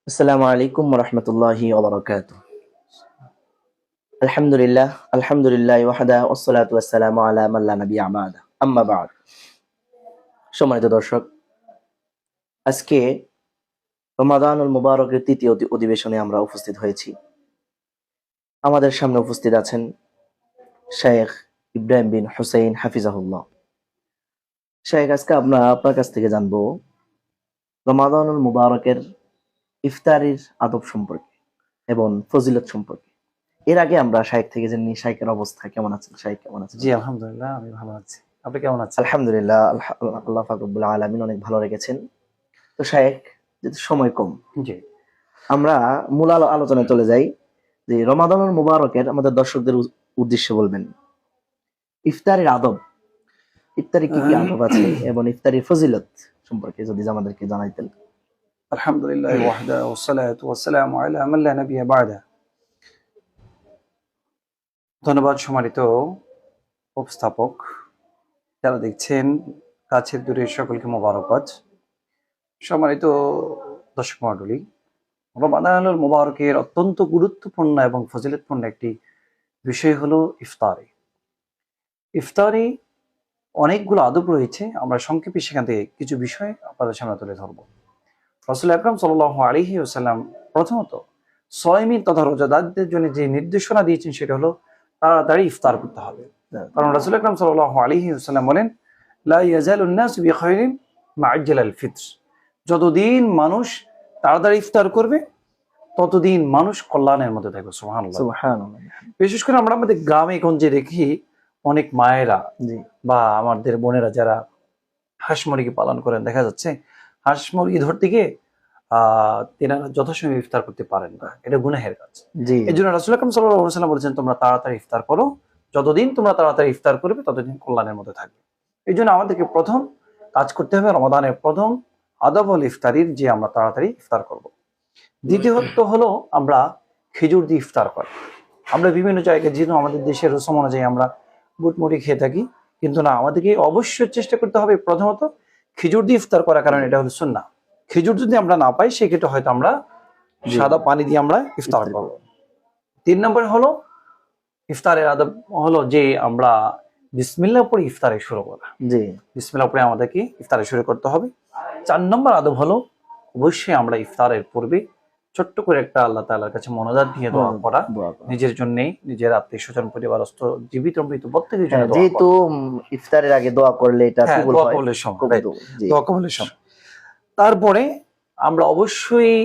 আসসালামু আলাইকুম ওয়া রাহমাতুল্লাহি ওয়া বারাকাতুহু। আলহামদুলিল্লাহ ওয়াহদা ওয়াসসালাতু ওয়াসসালামু আলা মান লা নাবিয়্যা বা'দা। আম্মা বা'দ। সম্মানিত দর্শক, আজকে রমাদানুল মুবারকের তৃতীয় অধিবেশনে আমরা উপস্থিত হয়েছি। আমাদের সামনে উপস্থিত আছেন শেখ ইব্রাহিম বিন হুসাইন হাফিজাহুল্লাহ। শেখ, আজকে আমরা আপনার কাছ থেকে জানবো রমাদানুল মুবারকের ইফতারির আদব সম্পর্কে এবং ফজিলত সম্পর্কে। এর আগে আমরা শাইখ থেকে জেনে শাইখের অবস্থা কেমন আছেন। শাইখ কেমন আছেন? জি, আলহামদুলিল্লাহ, আমি ভালো আছি। আপনি কেমন আছেন? আলহামদুলিল্লাহ, আল্লাহ পাক রব্বুল আলামিন অনেক ভালো রেখেছেন। তো শাইখ, যেহেতু সময় কম, জি, আমরা মূল আলোচনায় চলে যাই। যে রমাদানুল মুবারকের আমাদের দর্শকদের উদ্দেশ্যে বলবেন ইফতারের আদব, ইফতারি কি কি আদব আছে এবং ইফতারির ফজিলত সম্পর্কে যদি আমাদেরকে জানাইতেন। আলহামদুলিল্লাহ ওয়াহদা ওয়াসসালাতু ওয়াসসালামু আলা মান লা নাবিয়্যা বা'দা। ধন্যবাদ সম্মানিত উপস্থাপক, যারা দেখছেন কাছের দূরের সকলকে মোবারকবাদ। সম্মানিত দর্শক মণ্ডলী, রমাদানুল মুবারকের অত্যন্ত গুরুত্বপূর্ণ এবং ফজিলতপূর্ণ একটি বিষয় হলো ইফতারি। ইফতারি অনেকগুলো আদব রয়েছে, আমরা সংক্ষেপে সেখান থেকে কিছু বিষয় আপনাদের সামনে তুলে ধরবো। রাসূল আকরাম সাল্লাল্লাহু আলাইহি ওয়াসাল্লাম প্রথমত সায়মীন তথা রোজাদারদের জন্য যে নির্দেশনা দিয়েছেন সেটা হলো তাড়াতাড়ি ইফতার করতে হবে। কারণ রাসূল আকরাম সাল্লাল্লাহু আলাইহি ওয়াসাল্লাম বলেন, লা ইয়াজালুন নাসু বিখাইরিন মা আজ্জালাল ফিতর। যতদিন মানুষ তাড়াতাড়ি ইফতার করবে ততদিন মানুষ কল্যাণের মধ্যে থাকবে। সুবহানাল্লাহ। সুবহানাল্লাহ। বিশেষ করে আমরা আমাদের গ্রামে গঞ্জে দেখি অনেক মায়েরা জি, বা আমাদের বোনেরা যারা হাঁস মুরগি পালন করেন, দেখা যাচ্ছে হাঁস মুরগি ধরতে গিয়ে তেনারা যথাসময়ে ইফতার করতে পারেন না, এটা গুনাহের কাজ। জি, এই জন্য রাসূল আকরাম সাল্লাল্লাহু আলাইহি ওয়াসাল্লাম বলেছেন, তোমরা তাড়াতাড়ি ইফতার করো, যতদিন তোমরা তাড়াতাড়ি ইফতার করবে ততদিন কল্যাণের মধ্যে থাকবে। এই জন্য আমাদেরকে প্রথম কাজ করতে হবে, রমাদানের প্রথম আদব হল ইফতারির, যে আমরা তাড়াতাড়ি ইফতার করব। দ্বিতীয়ত হলো আমরা খেজুর দিয়ে ইফতার করি। আমরা বিভিন্ন জায়গায়, যেহেতু আমাদের দেশের রসম অনুযায়ী আমরা বুটমুড়ি খেয়ে থাকি, কিন্তু না, আমাদেরকে অবশ্যই চেষ্টা করতে হবে প্রথমত খেজুর দিয়ে ইফতার করার, কারণ এটা হলো সুন্নাহ। খেজুর যদি আমরা না পাই সেক্ষেত্রে হয়তো আমরা জি। সাদা পানি দিয়ে আমরা ইফতার করব। 3 নম্বর হলো ইফতারের আদব হলো যে আমরা বিসমিল্লাহ পড়ে ইফতারে শুরু করা। জি, বিসমিল্লাহ পড়ে আমাদেরকে ইফতারে শুরু করতে হবে। 4 নম্বর আদব হলো অবশ্যই আমরা ইফতারের পূর্বে ছোট্ট করে একটা আল্লাহ তাআলার কাছে মোনাজাত দিয়ে দোয়া করা, দোয়া করা। নিজের জন্য, নিজের আত্মীয় স্বজন পরিবারস্থ জীবিত মৃত প্রত্যেকের জন্য হ্যাঁ, দোয়া যেহেতু করা। ইফতারের আগে দোয়া করলে এটা হ্যাঁ, কবুল দোয়া হয়। কবুলের সময়, কবুল, right? জি, দোয়া কবুলের সময়। তারপরে আমরা অবশ্যই